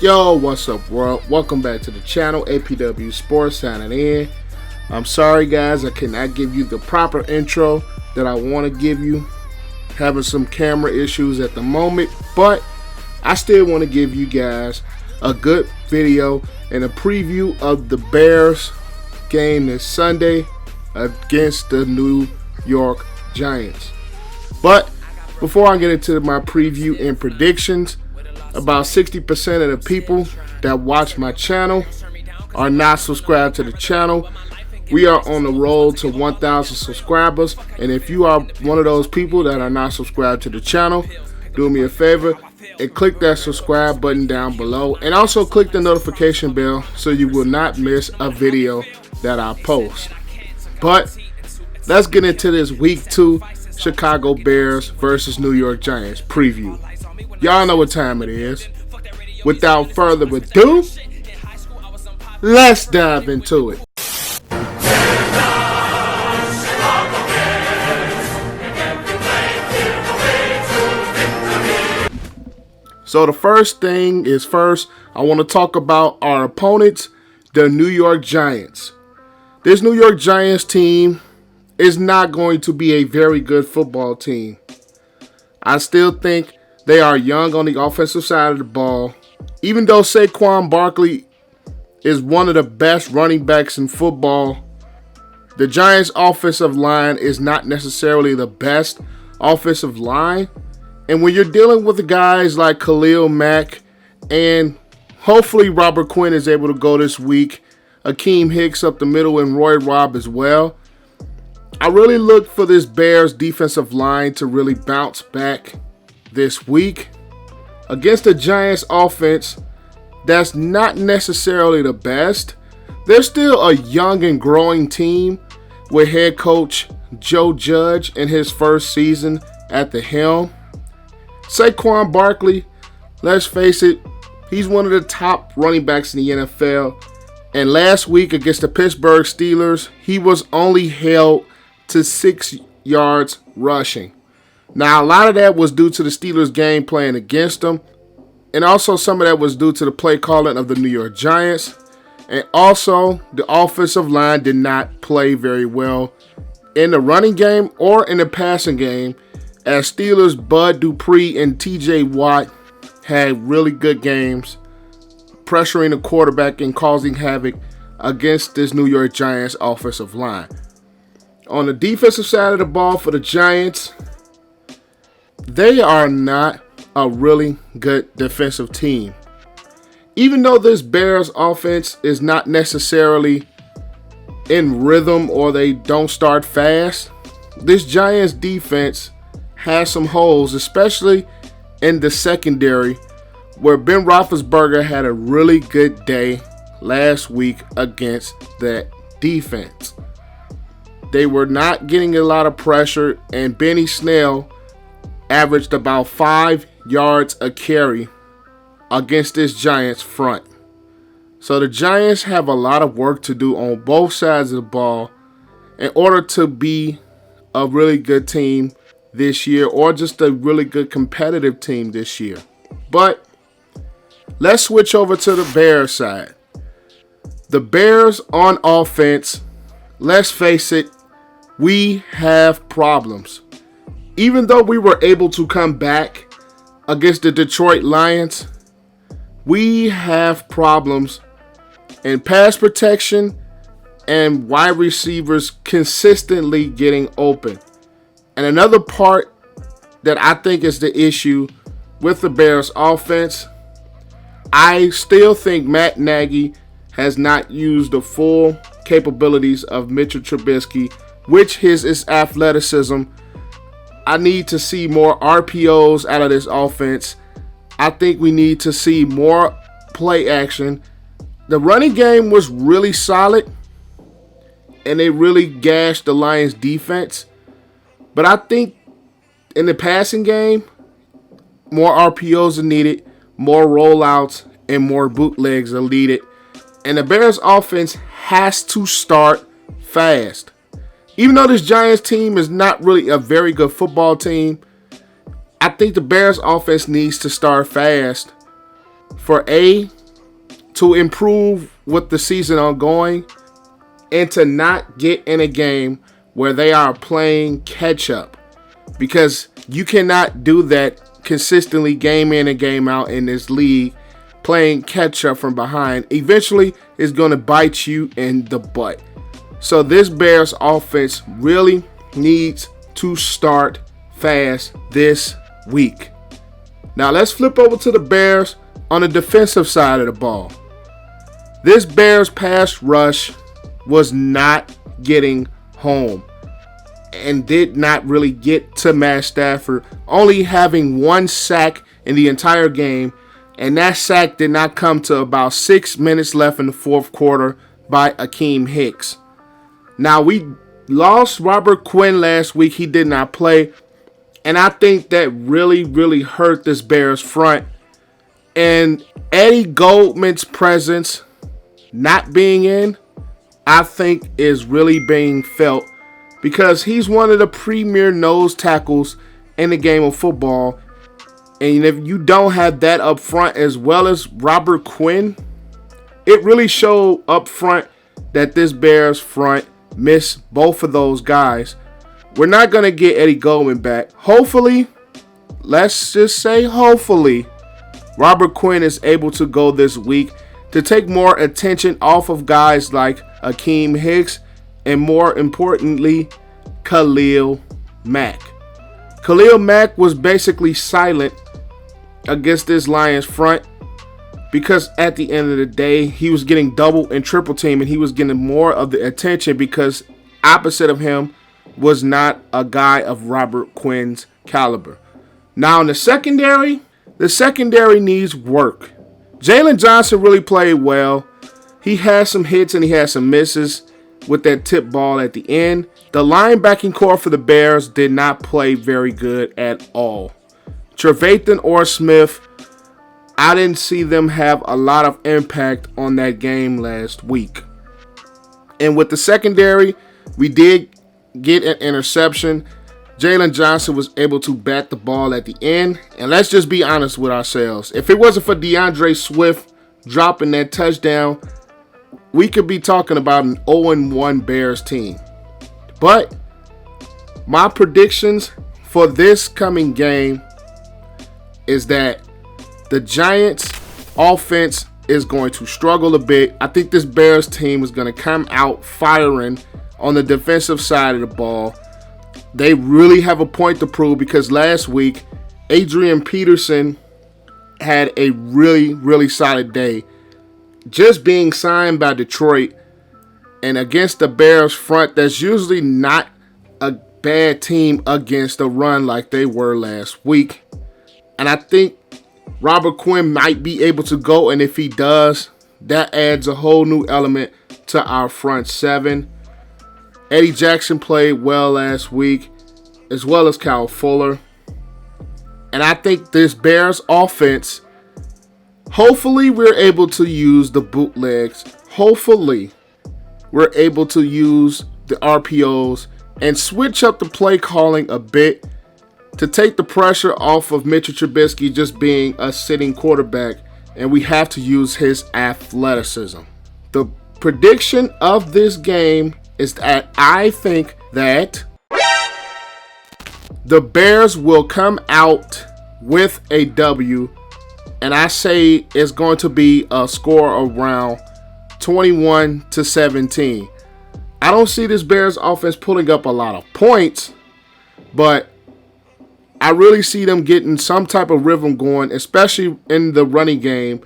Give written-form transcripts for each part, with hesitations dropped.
Yo, what's up, world? Welcome back to the channel. APW Sports signing in. I'm sorry, guys, I cannot give you the proper intro that I want to give you. Having some camera issues at the moment, but I still want to give you guys a good video and a preview of the Bears game this Sunday against the New York Giants. But before I get into my preview and predictions, about 60% of the people that watch my channel are not subscribed to the channel. We are on the road to 1,000 subscribers, and if you are one of those people that are not subscribed to the channel, do me a favor and click that subscribe button down below, and also click the notification bell so you will not miss a video that I post. But let's get into this week 2 Chicago Bears versus New York Giants preview. Y'all know what time it is. Without further ado, let's dive into it. So the first thing is first, I want to talk about our opponents, the New York Giants. This New York Giants team is not going to be a very good football team. I still think they are young on the offensive side of the ball. Even though Saquon Barkley is one of the best running backs in football, the Giants' offensive line is not necessarily the best offensive line. And when you're dealing with guys like Khalil Mack, and hopefully Robert Quinn is able to go this week, Akeem Hicks up the middle, and Roy Robb as well, I really look for this Bears defensive line to really bounce back this week against the Giants offense that's not necessarily the best. They're still a young and growing team with head coach Joe Judge in his first season at the helm. Saquon Barkley, let's face it, he's one of the top running backs in the NFL. And last week against the Pittsburgh Steelers, he was only held to 6 yards rushing. Now, a lot of that was due to the Steelers' game playing against them, and also some of that was due to the play calling of the New York Giants. And also, the offensive line did not play very well in the running game or in the passing game, as Steelers' Bud Dupree and TJ Watt had really good games, pressuring the quarterback and causing havoc against this New York Giants offensive line. On the defensive side of the ball for the Giants, they are not a really good defensive team. Even though this Bears offense is not necessarily in rhythm or they don't start fast, this Giants defense has some holes, especially in the secondary, where Ben Roethlisberger had a really good day last week against that defense. They were not getting a lot of pressure, and Benny Snell averaged about 5 yards a carry against this Giants front. So the Giants have a lot of work to do on both sides of the ball in order to be a really good team this year, or just a really good competitive team this year. But let's switch over to the Bears side. The Bears on offense, let's face it, we have problems. Even though we were able to come back against the Detroit Lions, we have problems in pass protection and wide receivers consistently getting open. And another part that I think is the issue with the Bears offense, I still think Matt Nagy has not used the full capabilities of Mitchell Trubisky, which his athleticism. I need to see more RPOs out of this offense. I think we need to see more play action. The running game was really solid, and they really gashed the Lions defense. But I think in the passing game, more RPOs are needed, more rollouts, and more bootlegs are needed. And the Bears offense has to start fast. Even though this Giants team is not really a very good football team, I think the Bears offense needs to start fast to improve with the season ongoing and to not get in a game where they are playing catch up, because you cannot do that consistently game in and game out in this league. Playing catch up from behind eventually is going to bite you in the butt. So this Bears offense really needs to start fast this week. Now let's flip over to the Bears on the defensive side of the ball. This Bears pass rush was not getting home and did not really get to Matt Stafford, only having 1 sack in the entire game, and that sack did not come to about 6 minutes left in the fourth quarter by Akeem Hicks. Now, we lost Robert Quinn last week. He did not play, and I think that really hurt this Bears front. And Eddie Goldman's presence not being in, I think is really being felt, because he's one of the premier nose tackles in the game of football. And if you don't have that up front as well as Robert Quinn, it really showed up front that this Bears front missed both of those guys. We're not going to get Eddie Goldman back. Hopefully, let's just say hopefully, Robert Quinn is able to go this week to take more attention off of guys like Akeem Hicks and, more importantly, Khalil Mack. Khalil Mack was basically silent against this Lions front because at the end of the day, he was getting double and triple team, and he was getting more of the attention because opposite of him was not a guy of Robert Quinn's caliber. Now in the secondary needs work. Jalen Johnson really played well. He had some hits and he had some misses with that tip ball at the end. The linebacking core for the Bears did not play very good at all. Trevathan or Smith, I didn't see them have a lot of impact on that game last week. And with the secondary, we did get an interception. Jalen Johnson was able to bat the ball at the end. And let's just be honest with ourselves. If it wasn't for DeAndre Swift dropping that touchdown, we could be talking about an 0-1 Bears team. But my predictions for this coming game is that the Giants offense is going to struggle a bit. I think this Bears team is going to come out firing on the defensive side of the ball. They really have a point to prove because last week, Adrian Peterson had a really solid day. Just being signed by Detroit and against the Bears front, that's usually not a bad team against the run like they were last week. And I think Robert Quinn might be able to go, and if he does, that adds a whole new element to our front seven. Eddie Jackson played well last week, as well as Kyle Fuller. And I think this Bears offense, hopefully we're able to use the bootlegs. Hopefully we're able to use the RPOs and switch up the play calling a bit to take the pressure off of Mitchell Trubisky just being a sitting quarterback. And we have to use his athleticism. The prediction of this game is that I think that the Bears will come out with a W, and I say it's going to be a score around 21-17. I don't see this Bears offense pulling up a lot of points, but I really see them getting some type of rhythm going, especially in the running game.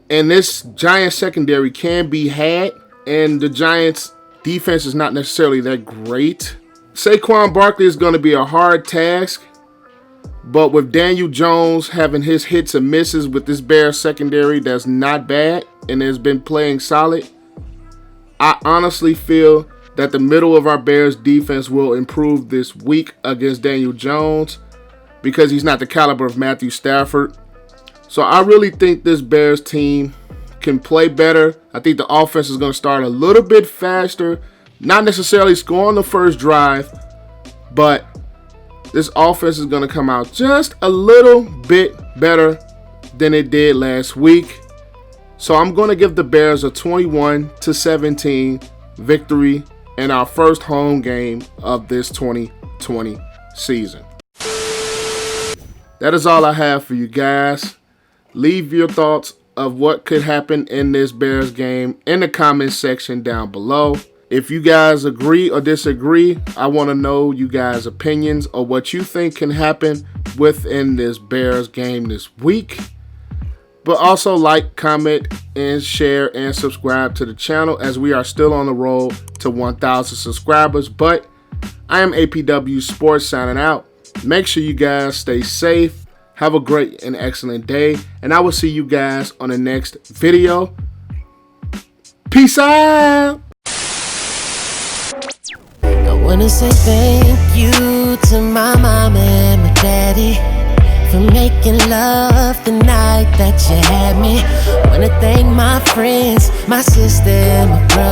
And this Giants secondary can be had, and the Giants defense is not necessarily that great. Saquon Barkley is going to be a hard task, but with Daniel Jones having his hits and misses with this Bears secondary that's not bad and has been playing solid, I honestly feel that the middle of our Bears defense will improve this week against Daniel Jones because he's not the caliber of Matthew Stafford. So I really think this Bears team can play better. I think the offense is going to start a little bit faster, not necessarily score on the first drive, but this offense is going to come out just a little bit better than it did last week. So I'm going to give the Bears a 21-17 victory in our first home game of this 2020 season. That is all I have for you guys. Leave your thoughts of what could happen in this Bears game in the comment section down below. If you guys agree or disagree, I want to know you guys' opinions or what you think can happen within this Bears game this week. But also like, comment, and share and subscribe to the channel as we are still on the road to 1,000 subscribers. But I am APW Sports signing out. Make sure you guys stay safe. Have a great and excellent day. And I will see you guys on the next video. Peace out. I wanna say thank you to my mom and my daddy for making love the night that you had me. Wanna thank my friends, my sister, and my brother.